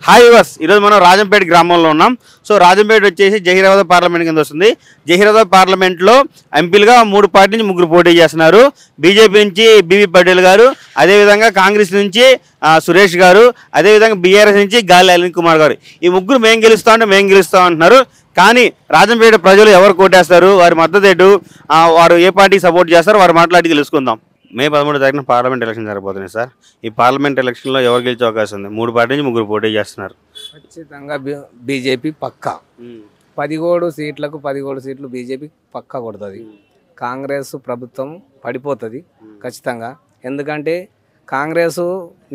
Hi yours, ఈరోజు మనం రాజంపేట గ్రామంలో ఉన్నాం. సో రాజంపేట వచ్చేసి జహీరాబాద్ పార్లమెంట్ కింద వస్తుంది. జహీరాబాద్ పార్లమెంట్లో ఎంపీలుగా 3 పార్టీ నుంచి 3 పోటీ చేస్తున్నారు. బీజేపీ నుంచి బీవీ పటేల్ గారు, అదేవిధంగా కాంగ్రెస్ నుంచి సురేష్ గారు, అదేవిధంగా బీఆర్ఎస్ నుంచి గాలి అనిల్ కుమార్ గారు. ఈ ముగ్గురు మేము గెలుస్తాం అంటున్నారు. కానీ రాజంపేట ప్రజలు ఎవరు కోటేస్తారు, వారి మద్దతు ఏంటో, వారు ఏ పార్టీకి సపోర్ట్ చేస్తారో వారు మాట్లాడి తెలుసుకుందాం. మే 13 తారీఖున పార్లమెంట్ ఎలక్షన్ జరగబోతున్నాయి సార్. ఈ పార్లమెంట్ ఎలక్షన్లో ఎవరు గెలిచే అవకాశం ఉంది? 3 పార్టీ నుంచి 3 పోటీ చేస్తున్నారు. ఖచ్చితంగా బీజేపీ పక్కా 17 సీట్లకు 17 సీట్లు బీజేపీ పక్కా కొడుతుంది. కాంగ్రెస్ ప్రభుత్వం పడిపోతుంది ఖచ్చితంగా. ఎందుకంటే కాంగ్రెస్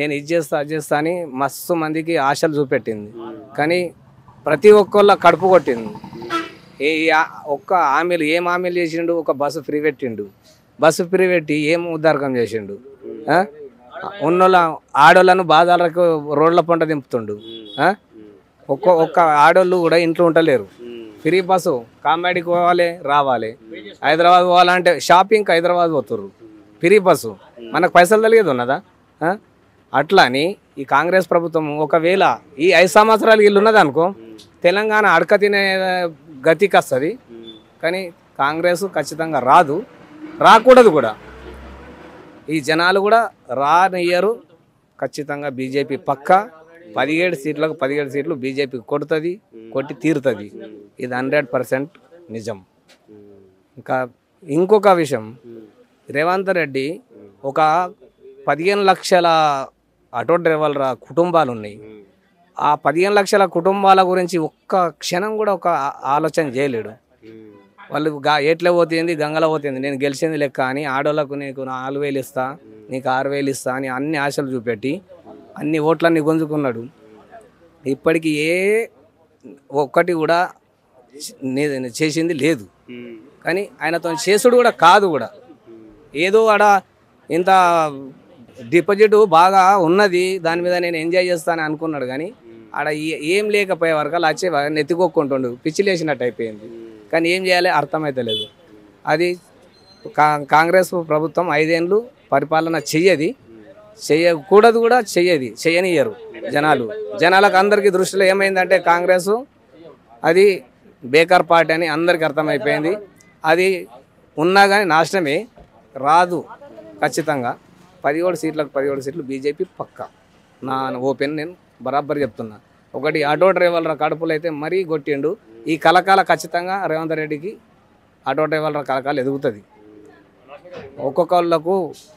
నేను ఇది చేస్తా అది చేస్తా అని మస్తు మందికి ఆశలు చూపెట్టింది, కానీ ప్రతి ఒక్కళ్ళ కడుపు కొట్టింది. ఒక్క హామీలు ఏం హామీలు చేసిండు? ఒక బస్సు ఫ్రీ పెట్టిండు. బస్సు ఫ్రీ పెట్టి ఏం ఉద్దారకం చేసిండు? ఉన్నోళ్ళ ఆడోళ్ళను బాధాలకు రోడ్ల పంట దింపుతుండు. ఒక్క ఆడోళ్ళు కూడా ఇంట్లో ఉండలేరు. ఫ్రీ బస్సు, కామెడీకి పోవాలి రావాలి, హైదరాబాద్ పోవాలంటే షాపింగ్కి హైదరాబాద్ పోతుర్రు. ఫ్రీ బస్సు మనకు పైసలు తెలియదు ఉన్నదా? అట్లా అని ఈ కాంగ్రెస్ ప్రభుత్వం ఒకవేళ ఈ 5 సంవత్సరాలు వీళ్ళు ఉన్నది అనుకో, తెలంగాణ అడక తినే గతికి వస్తుంది. కానీ కాంగ్రెస్ ఖచ్చితంగా రాదు, రాకూడదు కూడా. ఈ జనాలు కూడా రానియ్యరు. ఖచ్చితంగా బీజేపీ పక్కా 17 సీట్లకు 17 సీట్లు బీజేపీ కొడుతుంది, కొట్టి తీరుతుంది. ఇది 100% నిజం. ఇంకా ఇంకొక విషయం, రేవంత్ రెడ్డి ఒక 15 లక్షల ఆటో డ్రైవర్ల కుటుంబాలు ఉన్నాయి. ఆ 15 లక్షల కుటుంబాల గురించి ఒక్క క్షణం కూడా ఒక ఆలోచన చేయలేడు. వాళ్ళు ఎట్లా పోతుంది, గంగలో పోతుంది, నేను గెలిచింది లెక్క అని ఆడోళ్ళకు నీకు 4,000 ఇస్తా, నీకు 6,000 ఇస్తా అని అన్ని ఆశలు చూపెట్టి అన్ని ఓట్లన్నీ గుంజుకున్నాడు. ఇప్పటికీ ఒక్కటి కూడా చేసింది లేదు. కానీ ఆయనతో చేసుడు కూడా కాదు కూడా. ఏదో ఆడ ఇంత డిపాజిట్ బాగా ఉన్నది, దాని మీద నేను ఎంజాయ్ చేస్తానని అనుకున్నాడు. కానీ ఆడ ఏం లేకపోయే వరకు అలా వచ్చే నెత్తికొక్కుంటుండు, పిచ్చిలేసినట్టు అయిపోయింది. కానీ ఏం చేయాలి అర్థమైతలేదు. అది కాంగ్రెస్ ప్రభుత్వం 5 ఏళ్ళు పరిపాలన చేయకూడదు కూడా, చేయనియరు జనాలకు అందరికీ దృష్టిలో ఏమైందంటే కాంగ్రెస్ అది బేకార్ పార్టీ అని అందరికీ అర్థమైపోయింది. అది ఉన్నా కానీ నాశనమే, రాదు. ఖచ్చితంగా 17 సీట్లకు 17 సీట్లు బీజేపీ పక్కా. నా ఓపెన్ నేను బరాబర్ చెప్తున్నా. ఒకటి ఆటో డ్రైవర్ల కడుపులు అయితే మరీ కొట్టిండు. ఈ కలకాల ఖచ్చితంగా రేవంత్ రెడ్డికి ఆటో డ్రైవర్ల కలకాలు ఎదుగుతుంది. ఒక్కొక్కళ్ళకు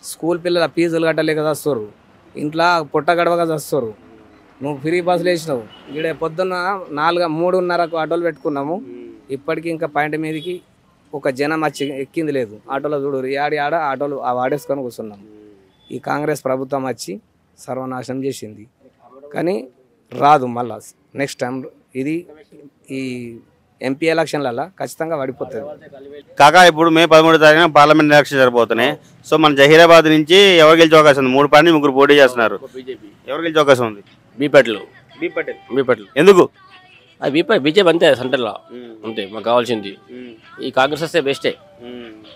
స్కూల్ పిల్లల ఫీజులు కట్టలేక చస్తారు, ఇంట్లో పుట్ట గడవగా చస్తారు. నువ్వు ఫ్రీ బస్సులు వేసినావు, ఇక్కడ పొద్దున్న 3:30కు ఆటోలు పెట్టుకున్నాము. ఇప్పటికీ ఇంకా పాయింట్ మీదకి ఒక జనం వచ్చి ఎక్కింది లేదు. ఆటోలో చూడు ఆడ ఆటోలు వాడేసుకొని కూర్చున్నాము. ఈ కాంగ్రెస్ ప్రభుత్వం వచ్చి సర్వనాశనం చేసింది. కానీ రాదు మళ్ళా నెక్స్ట్ టైం. ఇది ఈ ఎంపీ ఎలక్షన్లలో ఖచ్చితంగా పడిపోతుంది. కాకా, ఇప్పుడు మే 13 తారీఖున పార్లమెంట్ ఎలక్షన్ జరగబోతున్నాయి. సో మన జహీరాబాద్ నుంచి ఎవరు గెలిచే అవకాశం ఉంది? 3 పార్టీ 3 పోటీ చేస్తున్నారు. ఎవరు గెలిచే అవకాశం ఉంది? బీ పటేల్. ఎందుకు? బీజేపీ అంతే, సెంటర్లో అంతే. మాకు కావాల్సింది ఈ కాంగ్రెస్ వస్తే బెస్టే.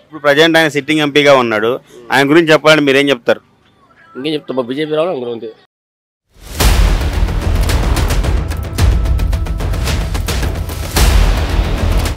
ఇప్పుడు ప్రజెంట్ ఆయన సిట్టింగ్ ఎంపీగా ఉన్నాడు. ఆయన గురించి చెప్పాలంటే మీరేం చెప్తారు? ఇంకేం చెప్తా, బీజేపీ రావడం అంతే.